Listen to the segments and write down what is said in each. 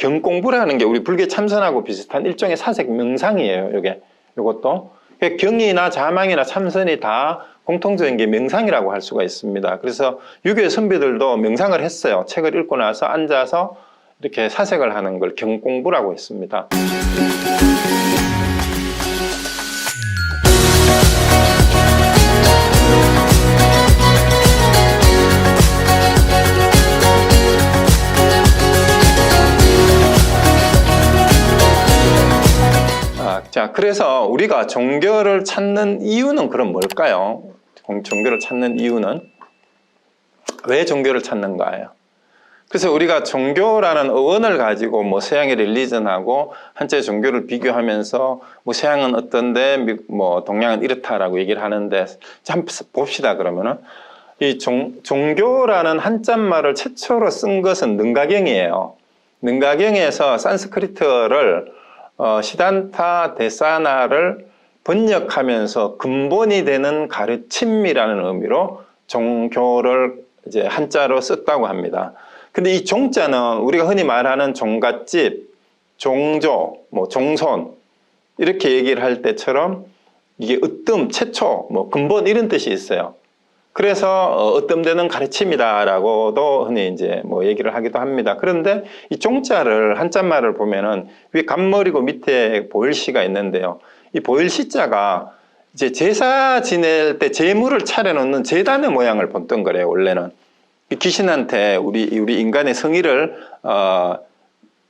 경공부라는 게 우리 불교에 참선하고 비슷한 일종의 사색 명상이에요. 요것도 경이나 자망이나 참선이 다 공통적인 게 명상이라고 할 수가 있습니다. 그래서 유교의 선비들도 명상을 했어요. 책을 읽고 나서 앉아서 이렇게 사색을 하는 걸 경공부라고 했습니다. 자, 그래서 우리가 종교를 찾는 이유는 그럼 뭘까요? 종교를 찾는 이유는 왜 종교를 찾는가예요? 그래서 우리가 종교라는 어원을 가지고 뭐 서양의 릴리전하고 한자의 종교를 비교하면서 뭐 서양은 어떤데 뭐 동양은 이렇다라고 얘기를 하는데 한번 봅시다. 그러면은 이 종교라는 한자말을 최초로 쓴 것은 능가경이에요. 능가경에서 산스크리트어를 시단타 데사나를 번역하면서 근본이 되는 가르침이라는 의미로 종교를 이제 한자로 썼다고 합니다. 근데 이 종자는 우리가 흔히 말하는 종갓집, 종조, 뭐 종손 이렇게 얘기를 할 때처럼 이게 으뜸, 최초, 뭐 근본 이런 뜻이 있어요. 그래서 으뜸되는 가르침이다라고도 흔히 이제 뭐 얘기를 하기도 합니다. 그런데 이 종자를 한자말을 보면은 위에 간머리고 밑에 보일시가 있는데요. 이 보일시자가 이제 제사 지낼 때 제물을 차려놓는 제단의 모양을 본뜬 거래요. 원래는 귀신한테 우리 인간의 성의를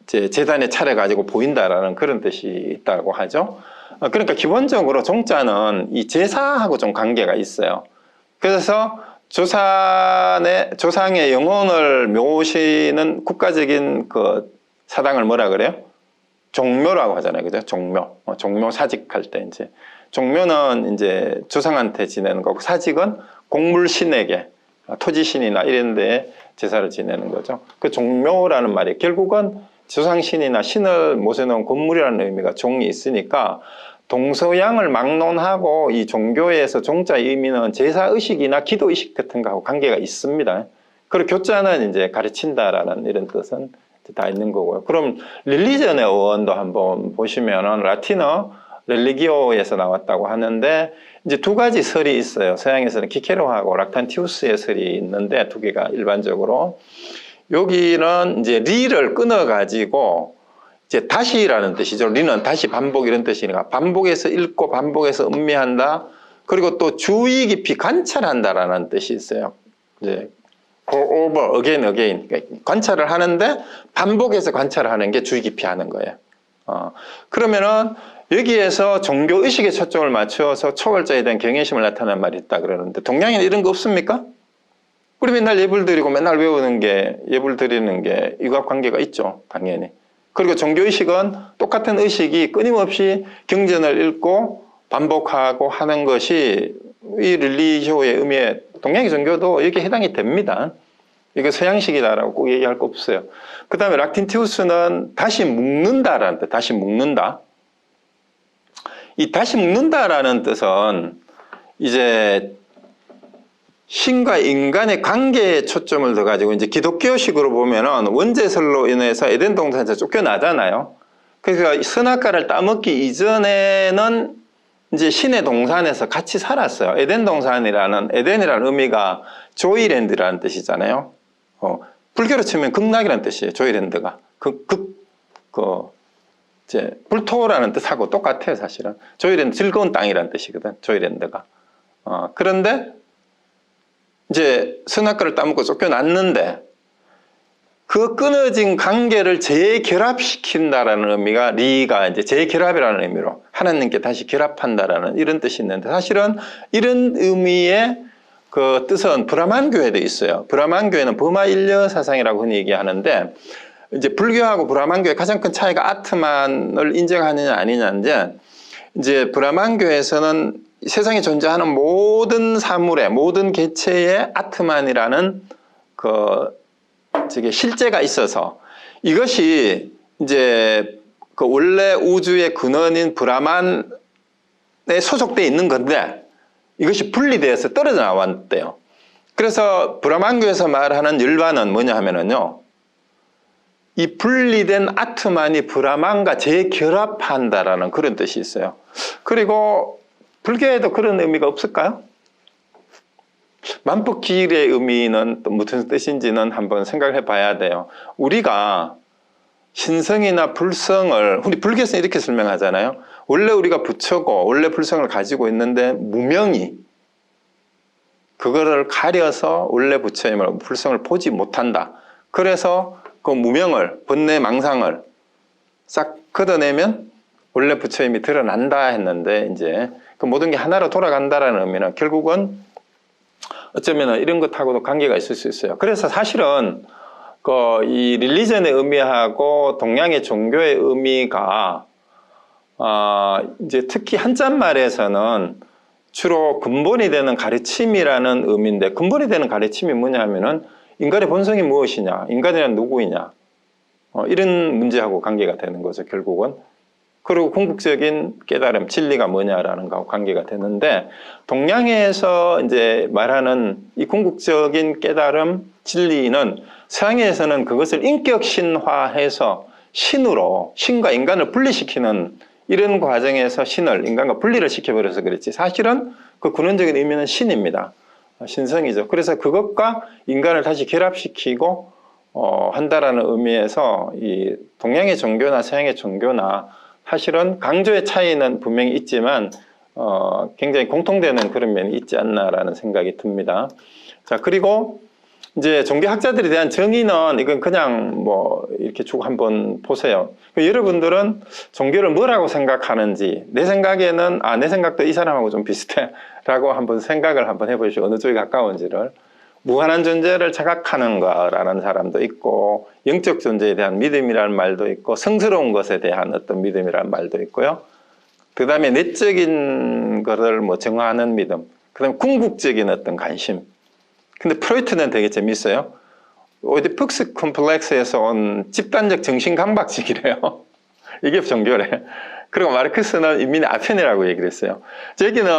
이제 제단에 차려가지고 보인다라는 그런 뜻이 있다고 하죠. 그러니까 기본적으로 종자는 이 제사하고 좀 관계가 있어요. 그래서 조상의 영혼을 묘시는 국가적인 그 사당을 뭐라 그래요? 종묘라고 하잖아요. 그죠? 종묘. 종묘 사직할 때 이제. 종묘는 이제 조상한테 지내는 거고 사직은 곡물신에게, 토지신이나 이런 데에 제사를 지내는 거죠. 그 종묘라는 말이 결국은 조상신이나 신을 모셔놓은 건물이라는 의미가 종이 있으니까 동서양을 막론하고 이 종교에서 종자의 의미는 제사의식이나 기도의식 같은 거하고 관계가 있습니다. 그리고 교자는 이제 가르친다라는 이런 뜻은 다 있는 거고요. 그럼 릴리전의 어원도 한번 보시면은 라틴어 렐리기오에서 나왔다고 하는데 이제 두 가지 설이 있어요. 서양에서는 키케로하고 락탄티우스의 설이 있는데 두 개가 일반적으로 여기는 이제 리를 끊어가지고 이제 다시라는 뜻이죠. 리는 다시 반복 이런 뜻이니까 반복해서 읽고 반복해서 음미한다. 그리고 또 주의 깊이 관찰한다라는 뜻이 있어요. 이제 go over again. 그러니까 관찰을 하는데 반복해서 관찰하는 게 주의 깊이 하는 거예요. 그러면은 여기에서 종교 의식에 초점을 맞춰서 초월자에 대한 경외심을 나타내는 말이 있다 그러는데 동양에는 이런 거 없습니까? 우리 맨날 예불 드리고 맨날 외우는 게 예불 드리는 게 육합관계가 있죠. 당연히. 그리고 종교의식은 똑같은 의식이 끊임없이 경전을 읽고 반복하고 하는 것이 이 릴리기오의 의미에 동양의 종교도 여기에 해당이 됩니다. 이거 서양식이다라고 꼭 얘기할 거 없어요. 그 다음에 락틴티우스는 다시 묶는다라는 뜻, 다시 묶는다. 이 다시 묶는다라는 뜻은 이제 신과 인간의 관계에 초점을 둬가지고 이제 기독교식으로 보면은 원죄설로 인해서 에덴 동산에서 쫓겨나잖아요. 그러니까 선악과를 따먹기 이전에는 이제 신의 동산에서 같이 살았어요. 에덴 동산이라는 에덴이라는 의미가 조이랜드라는 뜻이잖아요. 불교로 치면 극락이라는 뜻이에요. 조이랜드가 이제 불토라는 뜻하고 똑같아요. 사실은 조이랜드 즐거운 땅이라는 뜻이거든. 조이랜드가. 그런데 이제 선악과를 따먹고 쫓겨났는데 그 끊어진 관계를 재결합시킨다라는 의미가 리가 이제 재결합이라는 의미로 하나님께 다시 결합한다라는 이런 뜻이 있는데 사실은 이런 의미의 그 뜻은 브라만교에도 있어요. 브라만교에는 버마일려 사상이라고 흔히 얘기하는데 이제 불교하고 브라만교의 가장 큰 차이가 아트만을 인정하느냐 아니냐인데 이제 브라만교에서는 세상에 존재하는 모든 사물의 모든 개체의 아트만이라는 저게 실제가 있어서 이것이 이제 그 원래 우주의 근원인 브라만에 소속되어 있는 건데 이것이 분리되어서 떨어져 나왔대요. 그래서 브라만교에서 말하는 열반은 뭐냐 하면은요. 이 분리된 아트만이 브라만과 재결합한다라는 그런 뜻이 있어요. 그리고 불교에도 그런 의미가 없을까요? 만법길의 의미는 또 무슨 뜻인지는 한번 생각해 봐야 돼요. 우리가 신성이나 불성을, 우리 불교에서는 이렇게 설명하잖아요. 원래 우리가 부처고 원래 불성을 가지고 있는데 무명이 그거를 가려서 원래 부처임을, 불성을 보지 못한다. 그래서 그 무명을, 번뇌 망상을 싹 걷어내면 원래 부처임이 드러난다 했는데, 이제 그 모든 게 하나로 돌아간다라는 의미는 결국은 어쩌면 이런 것하고도 관계가 있을 수 있어요. 그래서 사실은 이 릴리전의 의미하고 동양의 종교의 의미가 이제 특히 한자말에서는 주로 근본이 되는 가르침이라는 의미인데, 근본이 되는 가르침이 뭐냐 하면은 인간의 본성이 무엇이냐, 인간이란 누구이냐, 이런 문제하고 관계가 되는 거죠, 결국은. 그리고 궁극적인 깨달음, 진리가 뭐냐라는 거하고 관계가 되는데, 동양에서 이제 말하는 이 궁극적인 깨달음, 진리는 서양에서는 그것을 인격신화해서 신으로, 신과 인간을 분리시키는 이런 과정에서 신을, 인간과 분리를 시켜버려서 그랬지, 사실은 그 근원적인 의미는 신입니다. 신성이죠. 그래서 그것과 인간을 다시 결합시키고 한다라는 의미에서 이 동양의 종교나 서양의 종교나 사실은 강조의 차이는 분명히 있지만 굉장히 공통되는 그런 면이 있지 않나라는 생각이 듭니다. 자, 그리고 이제 종교학자들에 대한 정의는 이건 그냥 뭐 이렇게 쭉 한번 보세요. 여러분들은 종교를 뭐라고 생각하는지, 내 생각에는 내 생각도 이 사람하고 좀 비슷해라고 한번 생각을 한번 해보시죠. 어느 쪽에 가까운지를. 무한한 존재를 자각하는 거라는 사람도 있고, 영적 존재에 대한 믿음이라는 말도 있고, 성스러운 것에 대한 어떤 믿음이라는 말도 있고요. 그 다음에 내적인 것을 뭐 정화하는 믿음, 그 다음에 궁극적인 어떤 관심. 근데 프로이트는 되게 재밌어요. 오이디푸스 컴플렉스에서 온 집단적 정신 강박증이래요. 이게 종교래. 그리고 마르크스는 인민의 아편이라고 얘기를 했어요. 저기는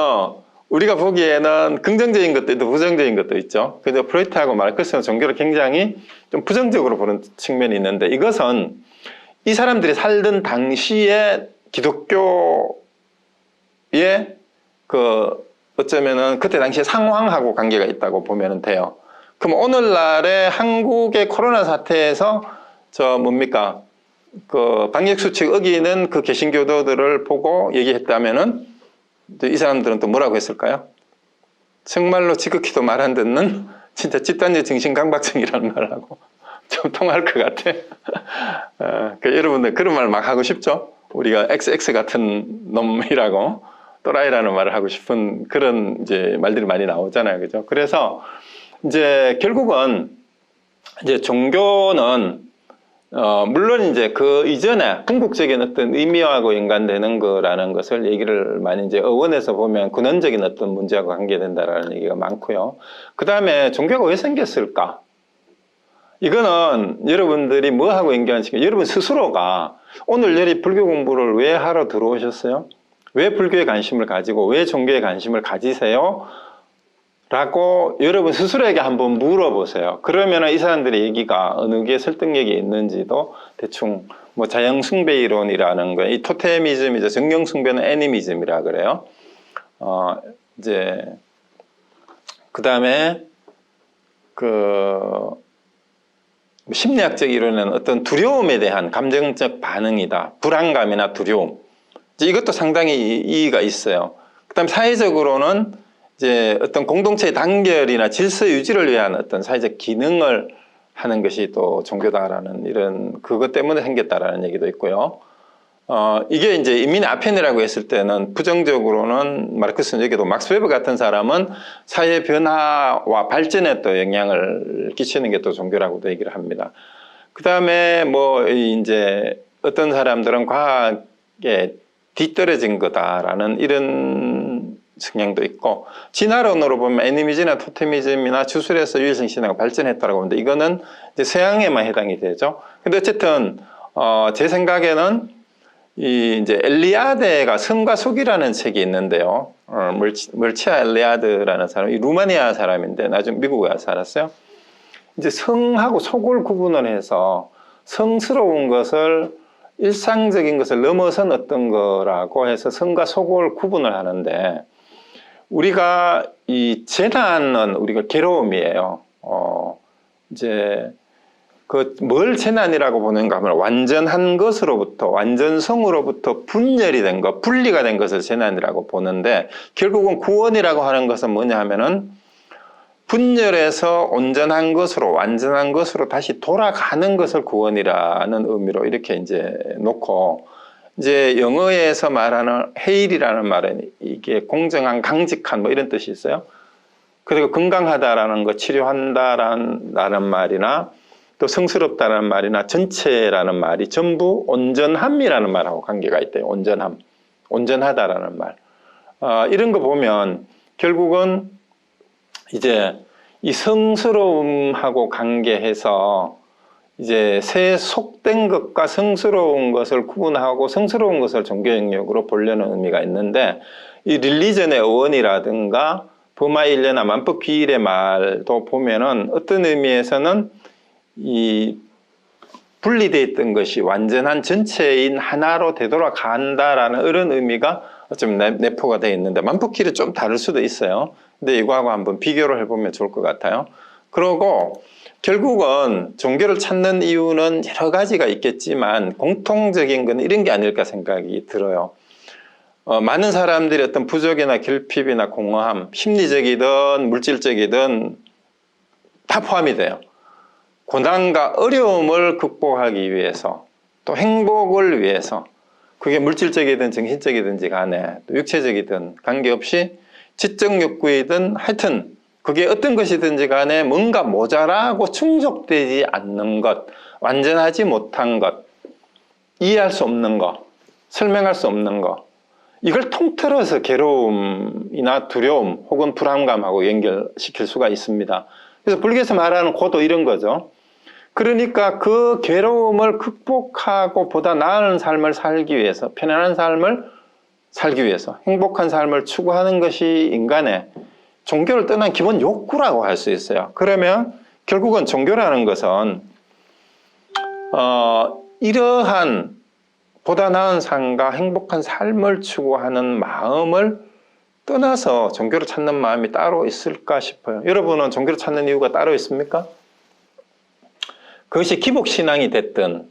우리가 보기에는 긍정적인 것도 있고 부정적인 것도 있죠. 그래서 프로이트하고 마르크스는 종교를 굉장히 좀 부정적으로 보는 측면이 있는데, 이것은 이 사람들이 살던 당시에 기독교의 어쩌면은 그때 당시에 상황하고 관계가 있다고 보면 돼요. 그럼 오늘날의 한국의 코로나 사태에서 방역수칙 어기는 그 개신교도들을 보고 얘기했다면은 이 사람들은 또 뭐라고 했을까요? 정말로 지극히도 말 안 듣는 진짜 집단적 정신강박증이라는 말하고 좀 통할 것 같아. 여러분들 그런 말 막 하고 싶죠? 우리가 XX 같은 놈이라고, 또라이라는 말을 하고 싶은 그런 이제 말들이 많이 나오잖아요. 그죠? 그래서 이제 결국은 이제 종교는 물론 이제 그 이전에 궁극적인 어떤 의미하고 연관되는 거라는 것을 얘기를 많이 이제 어원에서 보면 근원적인 어떤 문제하고 관계된다라는 얘기가 많고요. 그 다음에 종교가 왜 생겼을까? 이거는 여러분들이 뭐하고 연관시켜? 여러분 스스로가 오늘 여기 불교 공부를 왜 하러 들어오셨어요? 왜 불교에 관심을 가지고 왜 종교에 관심을 가지세요? 라고 여러분 스스로에게 한번 물어보세요. 그러면 이 사람들의 얘기가 어느 게 설득력이 있는지도 대충 뭐 자연숭배 이론이라는 거예요. 이 토테미즘이죠. 정령숭배는 애니미즘이라 그래요. 이제 그 다음에 심리학적 이론은 어떤 두려움에 대한 감정적 반응이다. 불안감이나 두려움. 이것도 상당히 이의가 있어요. 그다음 사회적으로는 이제 어떤 공동체의 단결이나 질서 유지를 위한 어떤 사회적 기능을 하는 것이 또 종교다라는 이런 그것 때문에 생겼다라는 얘기도 있고요. 이게 이제 인민의 아편이라고 했을 때는 부정적으로는 마르크스는 여기도 막스 웨버 같은 사람은 사회 변화와 발전에 또 영향을 끼치는 게 또 종교라고도 얘기를 합니다. 그 다음에 뭐 이제 어떤 사람들은 과학에 뒤떨어진 거다라는 이런 성향도 있고, 진화론으로 보면 애니미즘이나 토테미즘이나 주술에서 유일성 신화가 발전했다고 하는데 이거는 이제 서양에만 해당이 되죠. 근데 어쨌든 제 생각에는 이제 엘리아드가 성과 속이라는 책이 있는데요. 멀치아 엘리아드라는 사람이 루마니아 사람인데 나중에 미국에 와서 살았어요. 이제 성하고 속을 구분을 해서 성스러운 것을 일상적인 것을 넘어선 어떤 거라고 해서 성과 속을 구분을 하는데, 우리가 이 재난은 우리가 괴로움이에요. 이제 뭘 재난이라고 보는가 하면 완전한 것으로부터, 완전성으로부터 분열이 된 것, 분리가 된 것을 재난이라고 보는데, 결국은 구원이라고 하는 것은 뭐냐 하면은 분열해서 온전한 것으로, 완전한 것으로 다시 돌아가는 것을 구원이라는 의미로 이렇게 이제 놓고, 이제 영어에서 말하는 heal이라는 말은 이게 공정한, 강직한 뭐 이런 뜻이 있어요. 그리고 건강하다라는 거, 치료한다라는 말이나 또 성스럽다라는 말이나 전체라는 말이 전부 온전함이라는 말하고 관계가 있대요. 온전함, 온전하다라는 말. 이런 거 보면 결국은 이제 이 성스러움하고 관계해서 이제 새 속된 것과 성스러운 것을 구분하고 성스러운 것을 종교 영역으로 보려는 의미가 있는데, 이 릴리전의 어원이라든가 버마일레나 만법귀일의 말도 보면은 어떤 의미에서는 이 분리되어 있던 것이 완전한 전체인 하나로 되돌아간다라는 이런 의미가 좀 내포가 되어 있는데, 만법귀일은 좀 다를 수도 있어요. 근데 이거하고 한번 비교를 해보면 좋을 것 같아요. 그러고 결국은 종교를 찾는 이유는 여러 가지가 있겠지만 공통적인 건 이런 게 아닐까 생각이 들어요. 많은 사람들이 어떤 부족이나 결핍이나 공허함, 심리적이든 물질적이든 다 포함이 돼요. 고난과 어려움을 극복하기 위해서, 또 행복을 위해서, 그게 물질적이든 정신적이든지 간에, 또 육체적이든 관계없이 지적 욕구이든 하여튼 그게 어떤 것이든지 간에 뭔가 모자라고 충족되지 않는 것, 완전하지 못한 것, 이해할 수 없는 것, 설명할 수 없는 것, 이걸 통틀어서 괴로움이나 두려움 혹은 불안감하고 연결시킬 수가 있습니다. 그래서 불교에서 말하는 고도 이런 거죠. 그러니까 그 괴로움을 극복하고 보다 나은 삶을 살기 위해서, 편안한 삶을 살기 위해서, 행복한 삶을 추구하는 것이 인간의 종교를 떠난 기본 욕구라고 할 수 있어요. 그러면 결국은 종교라는 것은 이러한 보다 나은 삶과 행복한 삶을 추구하는 마음을 떠나서 종교를 찾는 마음이 따로 있을까 싶어요. 여러분은 종교를 찾는 이유가 따로 있습니까? 그것이 기복신앙이 됐든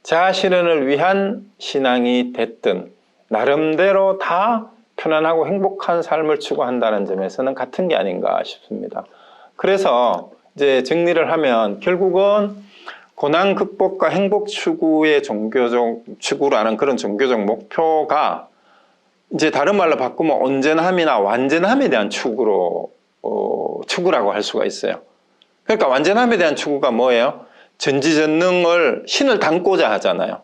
자아실현을 위한 신앙이 됐든 나름대로 다 편안하고 행복한 삶을 추구한다는 점에서는 같은 게 아닌가 싶습니다. 그래서 이제 정리를 하면 결국은 고난 극복과 행복 추구의 종교적 추구라는 그런 종교적 목표가 이제 다른 말로 바꾸면 온전함이나 완전함에 대한 추구라고 할 수가 있어요. 그러니까 완전함에 대한 추구가 뭐예요? 전지전능을 신을 담고자 하잖아요.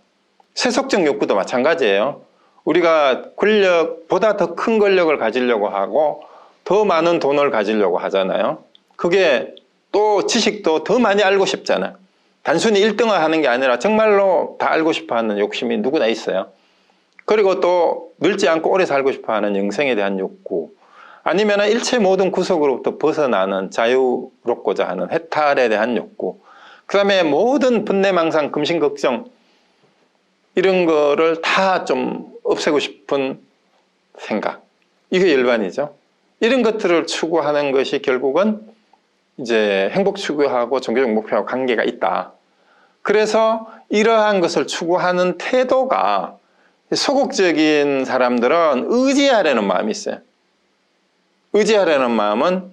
세속적 욕구도 마찬가지예요. 우리가 권력보다 더 큰 권력을 가지려고 하고 더 많은 돈을 가지려고 하잖아요. 그게 또 지식도 더 많이 알고 싶잖아요. 단순히 1등을 하는 게 아니라 정말로 다 알고 싶어 하는 욕심이 누구나 있어요. 그리고 또 늙지 않고 오래 살고 싶어 하는 영생에 대한 욕구, 아니면 일체 모든 구속으로부터 벗어나는 자유롭고자 하는 해탈에 대한 욕구, 그 다음에 모든 번뇌망상, 금신, 걱정 이런 거를 다 좀 없애고 싶은 생각, 이게 열반이죠. 이런 것들을 추구하는 것이 결국은 이제 행복 추구하고 종교적 목표하고 관계가 있다. 그래서 이러한 것을 추구하는 태도가 소극적인 사람들은 의지하려는 마음이 있어요. 의지하려는 마음은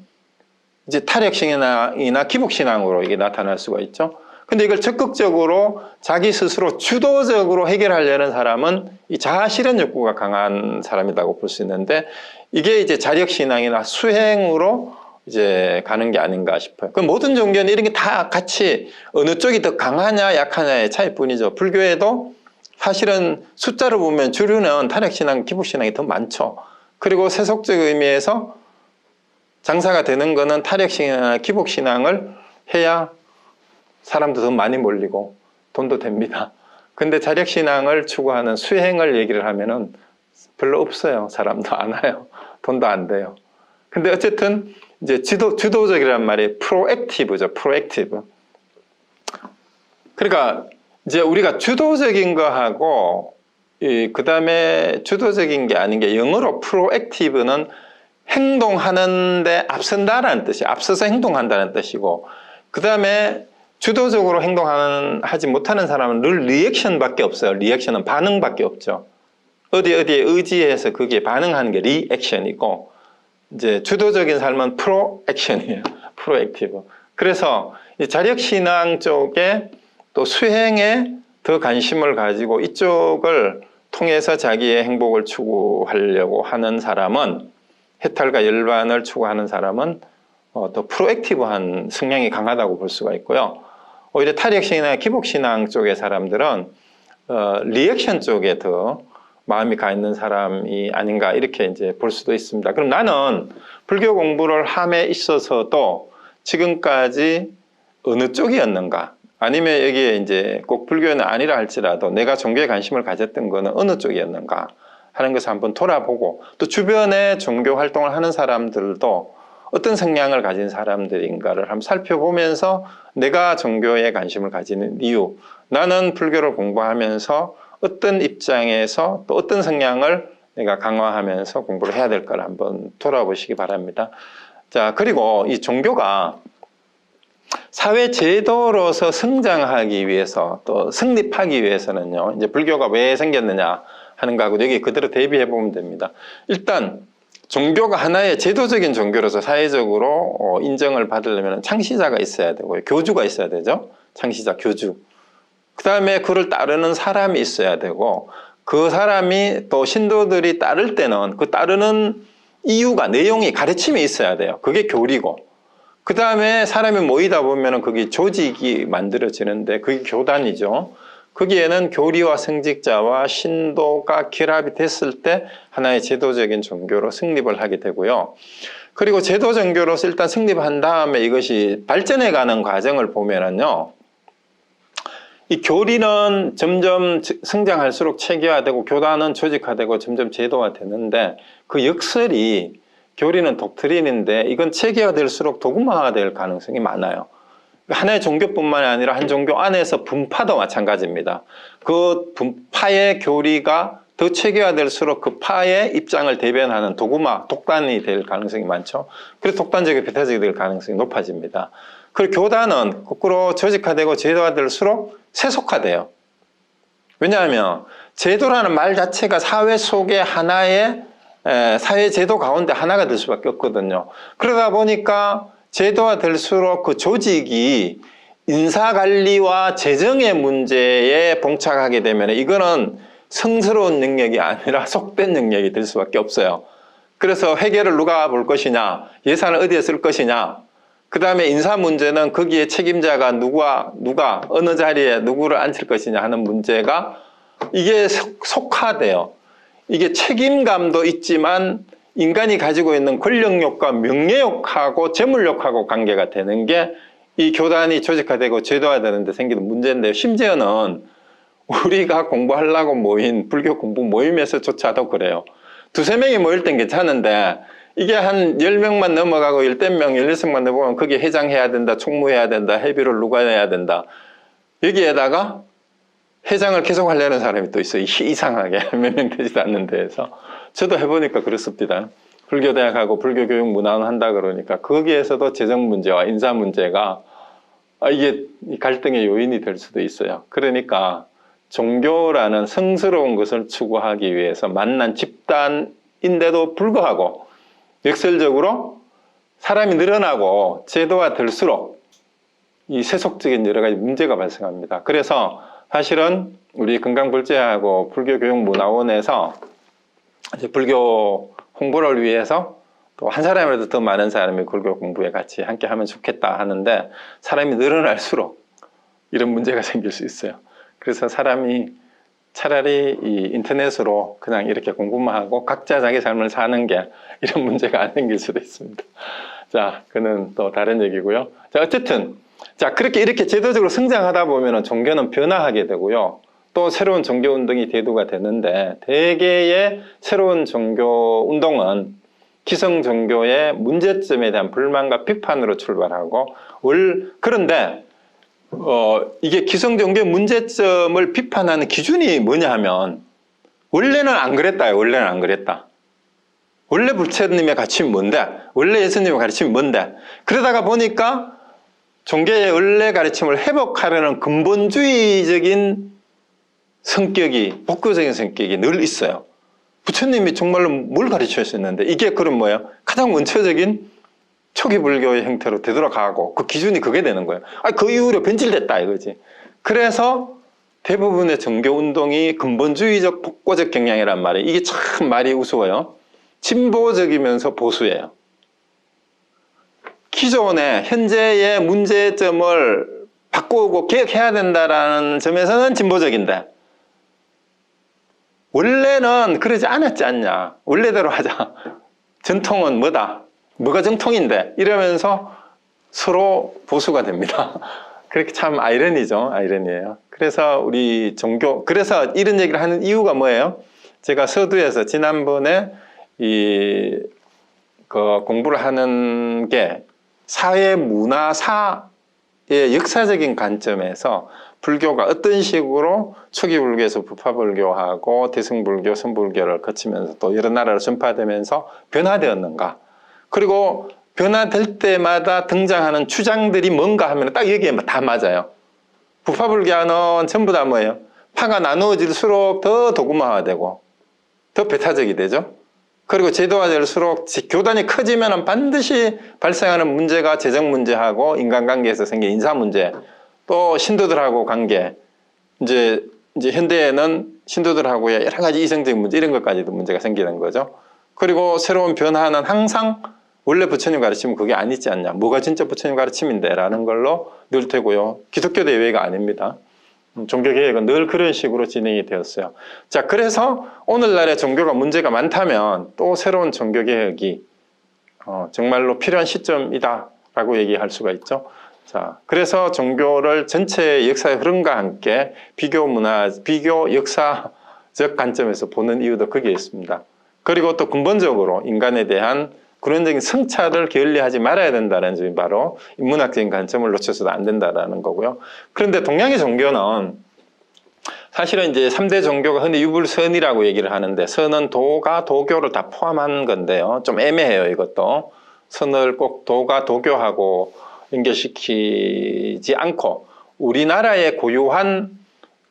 이제 탈핵신앙이나 기복신앙으로 이게 나타날 수가 있죠. 근데 이걸 적극적으로 자기 스스로 주도적으로 해결하려는 사람은 이 자아실현 욕구가 강한 사람이라고 볼 수 있는데, 이게 이제 자력신앙이나 수행으로 이제 가는 게 아닌가 싶어요. 그 모든 종교는 이런 게 다 같이 어느 쪽이 더 강하냐 약하냐의 차이뿐이죠. 불교에도 사실은 숫자로 보면 주류는 탈핵신앙, 기복신앙이 더 많죠. 그리고 세속적 의미에서 장사가 되는 거는 탈핵신앙이나 기복신앙을 해야 사람도 더 많이 몰리고 돈도 됩니다. 근데 자력신앙을 추구하는 수행을 얘기를 하면은 별로 없어요. 사람도 안 와요. 돈도 안 돼요. 근데 어쨌든 이제 주도적이라는 말이 프로액티브죠. 프로액티브. 그러니까 이제 우리가 주도적인 거하고 그 다음에 주도적인 게 아닌 게 영어로 프로액티브는 행동하는데 앞선다라는 뜻이 앞서서 행동한다는 뜻이고 그 다음에 주도적으로 하지 못하는 사람은 늘 리액션밖에 없어요. 리액션은 반응밖에 없죠. 어디에 의지해서 그게 반응하는 게 리액션이고 이제 주도적인 삶은 프로액션이에요. 프로액티브. 그래서 이 자력신앙 쪽에 또 수행에 더 관심을 가지고 이쪽을 통해서 자기의 행복을 추구하려고 하는 사람은 해탈과 열반을 추구하는 사람은 더 프로액티브한 성향이 강하다고 볼 수가 있고요. 오히려 탈핵신앙, 기복신앙 쪽의 사람들은 리액션 쪽에 더 마음이 가 있는 사람이 아닌가 이렇게 이제 볼 수도 있습니다. 그럼 나는 불교 공부를 함에 있어서도 지금까지 어느 쪽이었는가? 아니면 여기에 이제 꼭 불교는 아니라 할지라도 내가 종교에 관심을 가졌던 거는 어느 쪽이었는가 하는 것을 한번 돌아보고 또 주변에 종교 활동을 하는 사람들도 어떤 성향을 가진 사람들인가를 한번 살펴보면서 내가 종교에 관심을 가지는 이유, 나는 불교를 공부하면서 어떤 입장에서 또 어떤 성향을 내가 강화하면서 공부를 해야 될까를 한번 돌아보시기 바랍니다. 자, 그리고 이 종교가 사회 제도로서 성장하기 위해서 또 성립하기 위해서는요, 이제 불교가 왜 생겼느냐 하는 거하고 여기 그대로 대비해 보면 됩니다. 일단 종교가 하나의 제도적인 종교로서 사회적으로 인정을 받으려면 창시자가 있어야 되고요. 교주가 있어야 되죠. 창시자, 교주. 그 다음에 그를 따르는 사람이 있어야 되고 그 사람이 또 신도들이 따를 때는 그 따르는 이유가, 내용이, 가르침이 있어야 돼요. 그게 교리고. 그 다음에 사람이 모이다 보면 그게 조직이 만들어지는데 그게 교단이죠. 거기에는 교리와 성직자와 신도가 결합이 됐을 때 하나의 제도적인 종교로 성립을 하게 되고요. 그리고 제도 종교로서 일단 성립한 다음에 이것이 발전해가는 과정을 보면은요, 이 교리는 점점 성장할수록 체계화되고 교단은 조직화되고 점점 제도화되는데 그 역설이 교리는 독트린인데 이건 체계화될수록 도구화될 가능성이 많아요. 하나의 종교뿐만 아니라 한 종교 안에서 분파도 마찬가지입니다. 그 분파의 교리가 더 체계화될수록 그 파의 입장을 대변하는 도구마, 독단이 될 가능성이 많죠. 그래서 독단적이고 배타적이 될 가능성이 높아집니다. 그리고 교단은 거꾸로 조직화되고 제도화될수록 세속화돼요. 왜냐하면 제도라는 말 자체가 사회 속의 하나의 사회 제도 가운데 하나가 될 수밖에 없거든요. 그러다 보니까 제도화될수록 그 조직이 인사관리와 재정의 문제에 봉착하게 되면 이거는 성스러운 능력이 아니라 속된 능력이 될 수밖에 없어요. 그래서 회계를 누가 볼 것이냐, 예산을 어디에 쓸 것이냐, 그 다음에 인사 문제는 거기에 책임자가 누가 어느 자리에 누구를 앉힐 것이냐 하는 문제가 이게 속화돼요. 이게 책임감도 있지만 인간이 가지고 있는 권력욕과 명예욕하고 재물욕하고 관계가 되는 게 이 교단이 조직화되고 제도화되는 데 생기는 문제인데요. 심지어는 우리가 공부하려고 모인 불교 공부 모임에서조차도 그래요. 두세 명이 모일 땐 괜찮은데 이게 한 10명만 넘어가고 10명, 16명 넘어가면 거기에 회장해야 된다, 총무해야 된다, 회비를 누가 내야 된다. 여기에다가 회장을 계속 하려는 사람이 또 있어요. 이상하게 몇 명 되지도 않는 데에서. 저도 해보니까 그렇습니다. 불교대학하고 불교교육문화원 한다 그러니까 거기에서도 재정 문제와 인사 문제가 이게 갈등의 요인이 될 수도 있어요. 그러니까 종교라는 성스러운 것을 추구하기 위해서 만난 집단인데도 불구하고 역설적으로 사람이 늘어나고 제도화 될수록 이 세속적인 여러 가지 문제가 발생합니다. 그래서 사실은 우리 건강불제하고 불교교육문화원에서 이제 불교 홍보를 위해서 또 한 사람이라도 더 많은 사람이 불교 공부에 같이 함께 하면 좋겠다 하는데 사람이 늘어날수록 이런 문제가 생길 수 있어요. 그래서 사람이 차라리 이 인터넷으로 그냥 이렇게 공부만 하고 각자 자기 삶을 사는 게 이런 문제가 안 생길 수도 있습니다. 자, 그는 또 다른 얘기고요. 자, 어쨌든 자, 그렇게 이렇게 제도적으로 성장하다 보면 종교는 변화하게 되고요. 또 새로운 종교 운동이 대두가 되는데 대개의 새로운 종교 운동은 기성 종교의 문제점에 대한 불만과 비판으로 출발하고 그런데 이게 기성종교의 문제점을 비판하는 기준이 뭐냐 하면 원래는 안 그랬다요. 원래는 안 그랬다. 원래 부처님의 가르침이 뭔데? 원래 예수님의 가르침이 뭔데? 그러다가 보니까 종교의 원래 가르침을 회복하려는 근본주의적인 성격이, 복교적인 성격이 늘 있어요. 부처님이 정말로 뭘 가르치셨는데 이게 그럼 뭐예요? 가장 원초적인 초기 불교의 형태로 되돌아가고 그 기준이 그게 되는 거예요. 그 이후로 변질됐다 이거지. 그래서 대부분의 종교 운동이 근본주의적 복고적 경향이란 말이에요. 이게 참 말이 우스워요. 진보적이면서 보수예요. 기존의 현재의 문제점을 바꾸고 개혁해야 된다는 점에서는 진보적인데 원래는 그러지 않았지 않냐. 원래대로 하자. 전통은 뭐다. 뭐가 정통인데 이러면서 서로 보수가 됩니다. 그렇게 참 아이러니죠. 아이러니예요. 그래서 우리 종교, 그래서 이런 얘기를 하는 이유가 뭐예요? 제가 서두에서 지난번에 공부를 하는 게 사회 문화사의 역사적인 관점에서 불교가 어떤 식으로 초기 불교에서 부파 불교하고 대승불교, 선불교를 거치면서 또 여러 나라로 전파되면서 변화되었는가. 그리고 변화될 때마다 등장하는 주장들이 뭔가 하면 딱 여기에 다 맞아요. 부파불교는 전부 다 뭐예요? 파가 나누어질수록 더 도구마화되고 더 배타적이 되죠. 그리고 제도화될수록 교단이 커지면 반드시 발생하는 문제가 재정 문제하고 인간관계에서 생긴 인사 문제, 또 신도들하고 관계, 이제 현대에는 신도들하고의 여러 가지 이성적인 문제 이런 것까지도 문제가 생기는 거죠. 그리고 새로운 변화는 항상 원래 부처님 가르침은 그게 아니지 않냐. 뭐가 진짜 부처님 가르침인데 라는 걸로 늘 되고요. 기독교도 예외가 아닙니다. 종교개혁은 늘 그런 식으로 진행이 되었어요. 자, 그래서 오늘날의 종교가 문제가 많다면 또 새로운 종교개혁이 정말로 필요한 시점이다 라고 얘기할 수가 있죠. 자, 그래서 종교를 전체의 역사의 흐름과 함께 비교 역사적 관점에서 보는 이유도 거기에 있습니다. 그리고 또 근본적으로 인간에 대한 근원적인 성찰을 게을리하지 말아야 된다는 점이 바로 인문학적인 관점을 놓쳐서도 안 된다는 거고요. 그런데 동양의 종교는 사실은 이제 3대 종교가 흔히 유불선이라고 얘기를 하는데 선은 도가 도교를 다 포함한 건데요. 좀 애매해요, 이것도. 선을 꼭 도가 도교하고 연결시키지 않고 우리나라의 고유한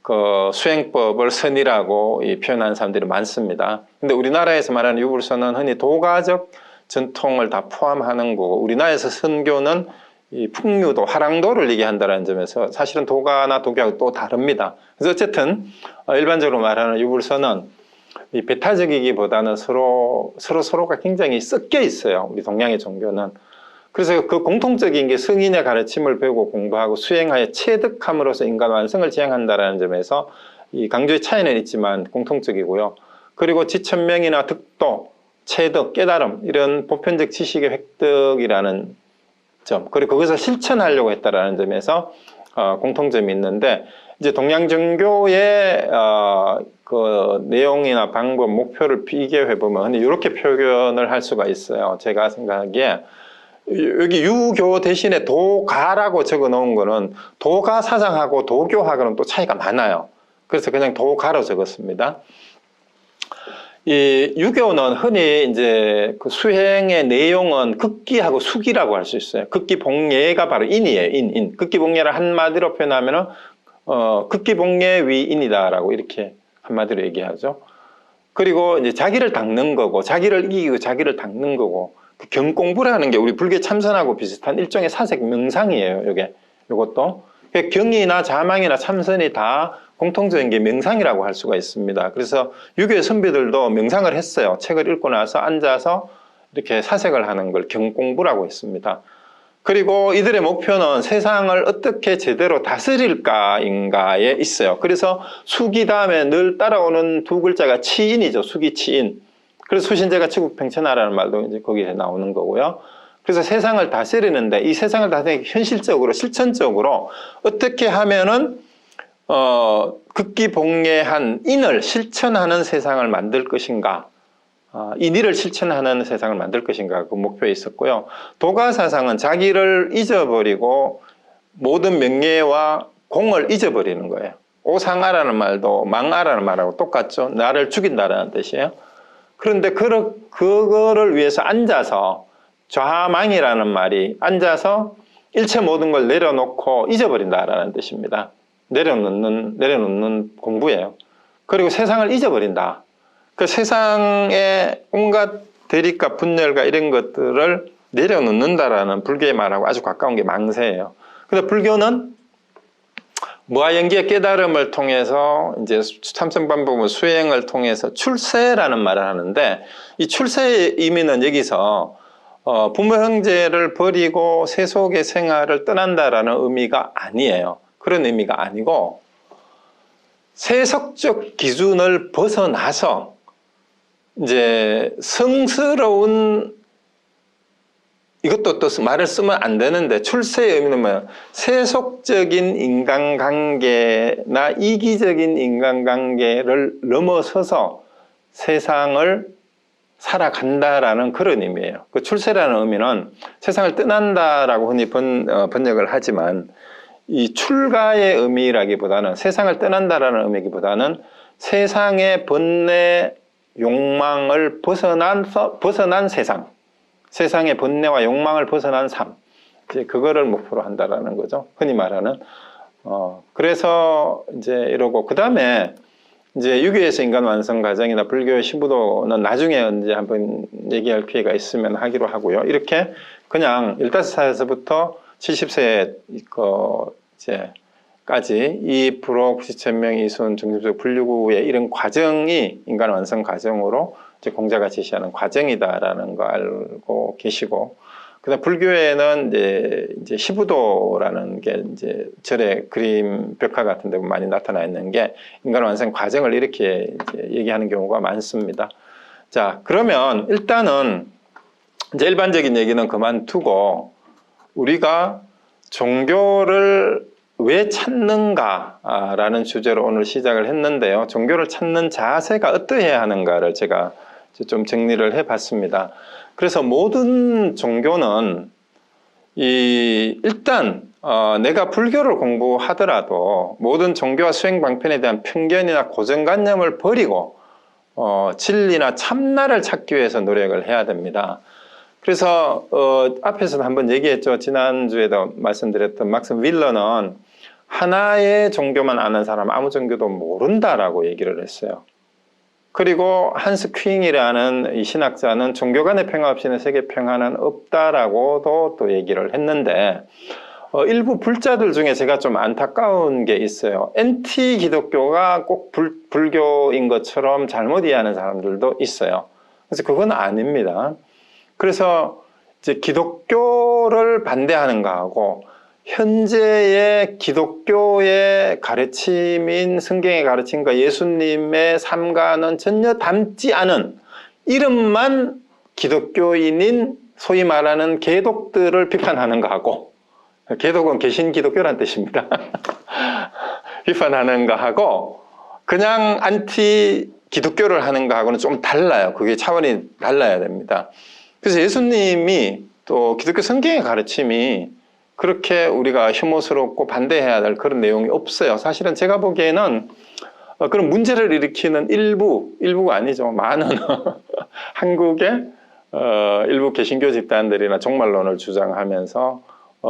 그 수행법을 선이라고 표현하는 사람들이 많습니다. 근데 우리나라에서 말하는 유불선은 흔히 도가적 전통을 다 포함하는 거고 우리나라에서 선교는 이 풍류도, 화랑도를 얘기한다는 점에서 사실은 도가나 도교하고 또 다릅니다. 그래서 어쨌든 일반적으로 말하는 유불선은 이 배타적이기보다는 서로가 굉장히 섞여 있어요. 우리 동양의 종교는. 그래서 그 공통적인 게 성인의 가르침을 배우고 공부하고 수행하여 체득함으로써 인간 완성을 지향한다는 점에서 이 강조의 차이는 있지만 공통적이고요. 그리고 지천명이나 득도, 체득, 깨달음 이런 보편적 지식의 획득이라는 점, 그리고 거기서 실천하려고 했다라는 점에서 공통점이 있는데 이제 동양 종교의 그 내용이나 방법, 목표를 비교해 보면 흔히 이렇게 표현을 할 수가 있어요. 제가 생각하기에 여기 유교 대신에 도가라고 적어 놓은 거는 도가 사상하고 도교하고는 또 차이가 많아요. 그래서 그냥 도가로 적었습니다. 이 유교는 흔히 이제 그 수행의 내용은 극기하고 수기라고 할 수 있어요. 극기봉예가 바로 인이에요. 인. 극기봉예를 한마디로 표현하면은 극기봉예 위인이다라고 이렇게 한마디로 얘기하죠. 그리고 이제 자기를 닦는 거고, 자기를 이기고 자기를 닦는 거고, 그 경공부라는 게 우리 불교 참선하고 비슷한 일종의 사색 명상이에요. 요것도 경이나 자망이나 참선이 다 공통적인 게 명상이라고 할 수가 있습니다. 그래서 유교의 선비들도 명상을 했어요. 책을 읽고 나서 앉아서 이렇게 사색을 하는 걸 경공부라고 했습니다. 그리고 이들의 목표는 세상을 어떻게 제대로 다스릴까인가에 있어요. 그래서 수기 다음에 늘 따라오는 두 글자가 치인이죠. 수기 치인. 그래서 수신제가 치국팽천하라는 말도 이제 거기에 나오는 거고요. 그래서 세상을 다스리는데 이 세상을 다스리는 현실적으로 실천적으로 어떻게 하면은 극기봉예한 인을 실천하는 세상을 만들 것인가, 인의를 실천하는 세상을 만들 것인가 그 목표에 있었고요. 도가 사상은 자기를 잊어버리고 모든 명예와 공을 잊어버리는 거예요. 오상아라는 말도 망아라는 말하고 똑같죠. 나를 죽인다라는 뜻이에요. 그런데 그거를 위해서 앉아서, 좌망이라는 말이 앉아서 일체 모든 걸 내려놓고 잊어버린다라는 뜻입니다. 내려놓는 공부예요. 그리고 세상을 잊어버린다. 그 세상의 온갖 대립과 분열과 이런 것들을 내려놓는다라는 불교의 말하고 아주 가까운 게 망세예요. 근데 불교는 무아연기의 깨달음을 통해서 이제 참선반복은 수행을 통해서 출세라는 말을 하는데, 이 출세의 의미는 여기서 부모 형제를 버리고 세속의 생활을 떠난다라는 의미가 아니에요. 그런 의미가 아니고 세속적 기준을 벗어나서 이제 성스러운, 이것도 또 말을 쓰면 안 되는데, 출세의 의미는 뭐예요? 세속적인 인간관계나 이기적인 인간관계를 넘어서서 세상을 살아간다라는 그런 의미예요. 그 출세라는 의미는 세상을 떠난다라고 흔히 번역을 하지만, 이 출가의 의미라기보다는, 세상을 떠난다라는 의미기보다는 세상의 번뇌 욕망을 벗어난 세상, 세상의 번뇌와 욕망을 벗어난 삶, 이제 그거를 목표로 한다라는 거죠. 흔히 말하는. 그래서 이제 이러고, 그 다음에 이제 유교에서 인간 완성 과정이나 불교의 시부도는 나중에 언제 한번 얘기할 기회가 있으면 하기로 하고요. 이렇게 그냥 15살에서부터 70세 이제까지 이 불호, 구시천명, 이순, 중심적 분류구의 이런 과정이 인간 완성 과정으로 이제 공자가 제시하는 과정이다라는 거 알고 계시고, 그다음 불교에는 이제 시부도라는 게 이제 절의 그림 벽화 같은 데 많이 나타나 있는 게 인간 완성 과정을 이렇게 이제 얘기하는 경우가 많습니다. 자, 그러면 일단은 이제 일반적인 얘기는 그만두고 우리가 종교를 왜 찾는가라는 주제로 오늘 시작을 했는데요. 종교를 찾는 자세가 어떠해야 하는가를 제가 좀 정리를 해봤습니다. 그래서 모든 종교는 일단 내가 불교를 공부하더라도 모든 종교와 수행 방편에 대한 편견이나 고정관념을 버리고 진리나 참나를 찾기 위해서 노력을 해야 됩니다. 그래서 앞에서도 한번 얘기했죠. 지난주에도 말씀드렸던 막스 윌러는 하나의 종교만 아는 사람 아무 종교도 모른다라고 얘기를 했어요. 그리고 한스 퀸이라는 이 신학자는 종교 간의 평화 없이는 세계 평화는 없다라고도 또 얘기를 했는데, 일부 불자들 중에 제가 좀 안타까운 게 있어요. 엔티 기독교가 꼭 불교인 것처럼 잘못 이해하는 사람들도 있어요. 그래서 그건 아닙니다. 그래서 이제 기독교를 반대하는 거하고 현재의 기독교의 가르침인 성경의 가르침과 예수님의 삶과는 전혀 닮지 않은 이름만 기독교인인 소위 말하는 개독들을 비판하는 거하고, 개독은 개신 기독교란 뜻입니다. 비판하는 거하고 그냥 안티 기독교를 하는 거하고는 좀 달라요. 그게 차원이 달라야 됩니다. 그래서 예수님이 또 기독교 성경의 가르침이 그렇게 우리가 혐오스럽고 반대해야 될 그런 내용이 없어요. 사실은 제가 보기에는 그런 문제를 일으키는 일부가 아니죠. 많은 한국의 일부 개신교 집단들이나 종말론을 주장하면서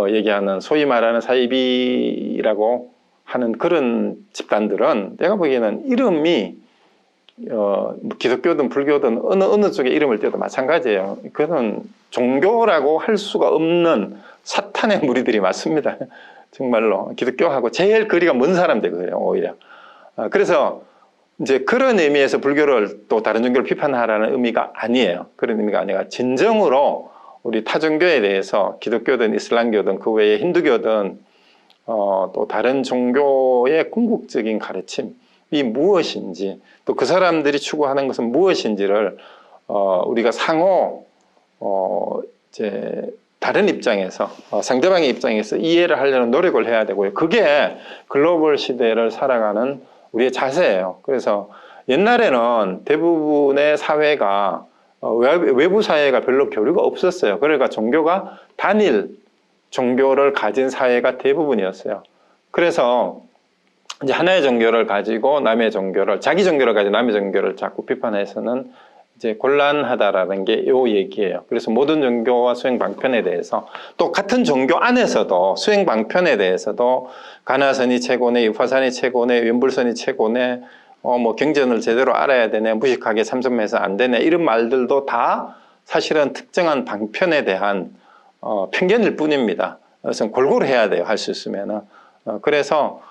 얘기하는 소위 말하는 사이비라고 하는 그런 집단들은 내가 보기에는 이름이 기독교든 불교든 어느 쪽에 이름을 떼도 마찬가지예요. 그건 종교라고 할 수가 없는 사탄의 무리들이 맞습니다. 정말로 기독교하고 제일 거리가 먼 사람들 그래요, 오히려. 그래서 이제 그런 의미에서 불교를 또 다른 종교를 비판하라는 의미가 아니에요. 그런 의미가 아니라 진정으로 우리 타 종교에 대해서 기독교든 이슬람교든 그 외에 힌두교든 또 다른 종교의 궁극적인 가르침이 무엇인지, 또 그 사람들이 추구하는 것은 무엇인지를 우리가 상호 이제 다른 입장에서 상대방의 입장에서 이해를 하려는 노력을 해야 되고요. 그게 글로벌 시대를 살아가는 우리의 자세예요. 그래서 옛날에는 대부분의 사회가 외부 사회가 별로 교류가 없었어요. 그러니까 종교가 단일 종교를 가진 사회가 대부분이었어요. 그래서 이제 하나의 종교를 가지고 남의 종교를, 자기 종교를 가지고 남의 종교를 자꾸 비판해서는 이제 곤란하다라는 게 요 얘기예요. 그래서 모든 종교와 수행 방편에 대해서, 또 같은 종교 안에서도 수행 방편에 대해서도 가나선이 최고네, 유파선이 최고네, 연불선이 최고네, 뭐 경전을 제대로 알아야 되네, 무식하게 참선해서 안 되네, 이런 말들도 다 사실은 특정한 방편에 대한 편견일 뿐입니다. 그래서 골고루 해야 돼요, 할 수 있으면은. 그래서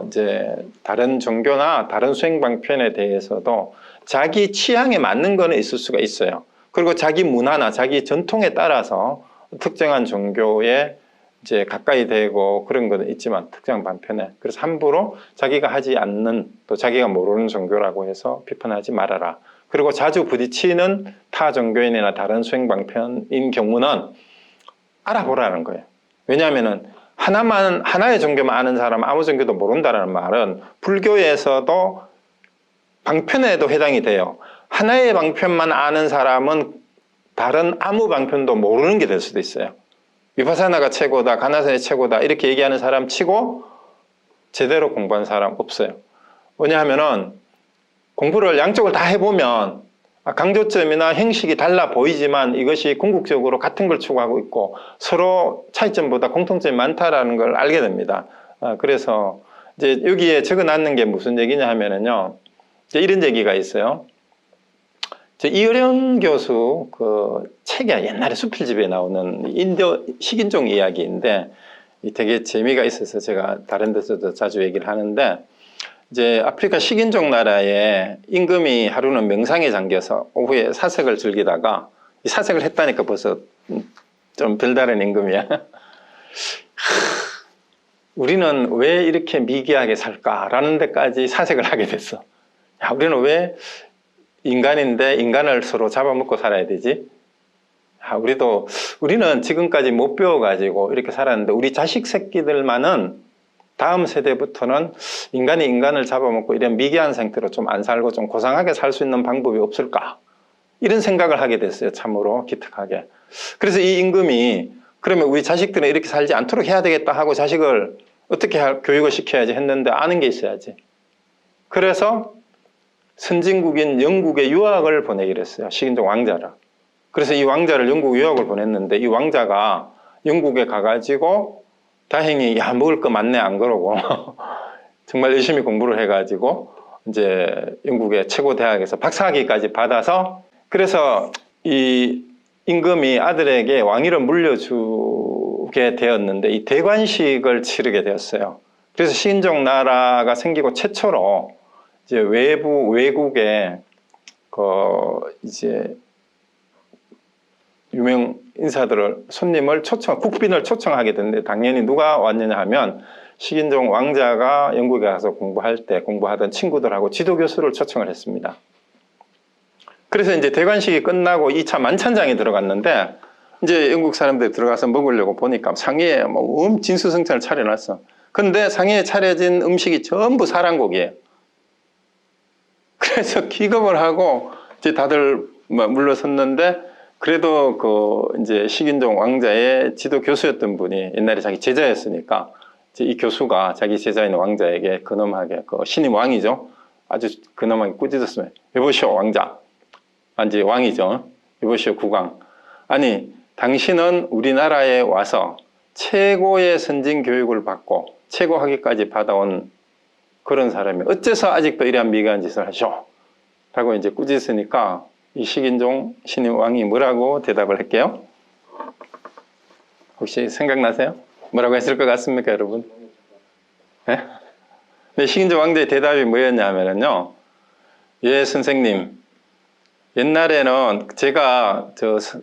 이제 다른 종교나 다른 수행 방편에 대해서도 자기 취향에 맞는 거는 있을 수가 있어요. 그리고 자기 문화나 자기 전통에 따라서 특정한 종교에 이제 가까이 되고 그런 거는 있지만 특정한 방편에, 그래서 함부로 자기가 하지 않는, 또 자기가 모르는 종교라고 해서 비판하지 말아라. 그리고 자주 부딪히는 타 종교인이나 다른 수행 방편인 경우는 알아보라는 거예요. 왜냐하면은 하나의 종교만 아는 사람은 아무 종교도 모른다는 말은 불교에서도 방편에도 해당이 돼요. 하나의 방편만 아는 사람은 다른 아무 방편도 모르는 게 될 수도 있어요. 위파사나가 최고다, 가나선이 최고다 이렇게 얘기하는 사람 치고 제대로 공부한 사람 없어요. 왜냐하면은 공부를 양쪽을 다 해보면 강조점이나 형식이 달라 보이지만 이것이 궁극적으로 같은 걸 추구하고 있고 서로 차이점보다 공통점이 많다라는 걸 알게 됩니다. 그래서 이제 여기에 적어놨는 게 무슨 얘기냐 하면은요, 이제 이런 얘기가 있어요. 이어령 교수 그 책이 옛날에 수필집에 나오는 인도 식인종 이야기인데 되게 재미가 있어서 제가 다른 데서도 자주 얘기를 하는데, 이제 아프리카 식인종 나라에 임금이 하루는 명상에 잠겨서 오후에 사색을 즐기다가, 이 사색을 했다니까 벌써 좀 별다른 임금이야. 우리는 왜 이렇게 미개하게 살까라는 데까지 사색을 하게 됐어. 야, 우리는 왜 인간인데 인간을 서로 잡아먹고 살아야 되지? 우리는 지금까지 못 배워가지고 이렇게 살았는데 우리 자식 새끼들만은 다음 세대부터는 인간이 인간을 잡아먹고 이런 미개한 상태로 좀 안 살고 좀 고상하게 살 수 있는 방법이 없을까? 이런 생각을 하게 됐어요. 참으로 기특하게. 그래서 이 임금이 그러면 우리 자식들은 이렇게 살지 않도록 해야 되겠다 하고 자식을 어떻게 교육을 시켜야지 했는데 아는 게 있어야지. 그래서 선진국인 영국에 유학을 보내기로 했어요. 식인종 왕자를. 그래서 이 왕자를 영국 유학을 보냈는데 이 왕자가 영국에 가가지고 다행히 야 먹을 거 많네 안 그러고 정말 열심히 공부를 해가지고 이제 영국의 최고 대학에서 박사학위까지 받아서, 그래서 이 임금이 아들에게 왕위를 물려주게 되었는데 이 대관식을 치르게 되었어요. 그래서 식인종 나라가 생기고 최초로 이제 외국에 이제 유명 인사들을 손님을 국빈을 초청하게 됐는데 당연히 누가 왔느냐 하면 식인종 왕자가 영국에 가서 공부하던 친구들하고 지도교수를 초청을 했습니다. 그래서 이제 대관식이 끝나고 2차 만찬장에 들어갔는데 이제 영국 사람들이 들어가서 먹으려고 보니까 상위에 뭐 진수성찬을 차려놨어. 근데 상위에 차려진 음식이 전부 사랑고기예요. 그래서 기겁을 하고 이제 다들 물러섰는데, 그래도 이제 식인종 왕자의 지도 교수였던 분이 옛날에 자기 제자였으니까 이제 이 교수가 자기 제자인 왕자에게 근엄하게, 신임 왕이죠, 아주 근엄하게 꾸짖었으면, 여보시오 왕자, 이제 왕이죠, 여보시오 국왕, 아니 당신은 우리나라에 와서 최고의 선진 교육을 받고 최고 학위까지 받아온 그런 사람이 어째서 아직도 이러한 미개한 짓을 하셔? 라고 이제 꾸짖으니까 이 식인종 신임 왕이 뭐라고 대답을 할게요? 혹시 생각나세요? 뭐라고 했을 것 같습니까, 여러분? 네? 네, 식인종 왕자의 대답이 뭐였냐면요, 예, 선생님, 옛날에는 제가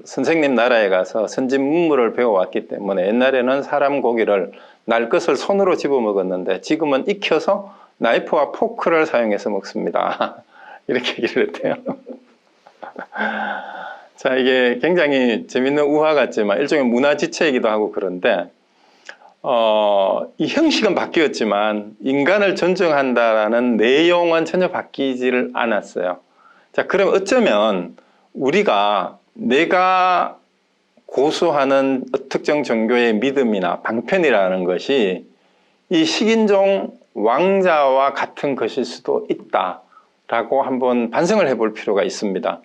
선생님 나라에 가서 선진 문물을 배워왔기 때문에 옛날에는 사람 고기를 날 것을 손으로 집어먹었는데 지금은 익혀서 나이프와 포크를 사용해서 먹습니다. 이렇게 얘기를 했대요. 자, 이게 굉장히 재밌는 우화 같지만 일종의 문화지체이기도 하고 그런데, 이 형식은 바뀌었지만 인간을 존중한다라는 내용은 전혀 바뀌지를 않았어요. 자, 그럼 어쩌면 우리가 내가 고수하는 특정 종교의 믿음이나 방편이라는 것이 이 식인종 왕자와 같은 것일 수도 있다라고 한번 반성을 해볼 필요가 있습니다.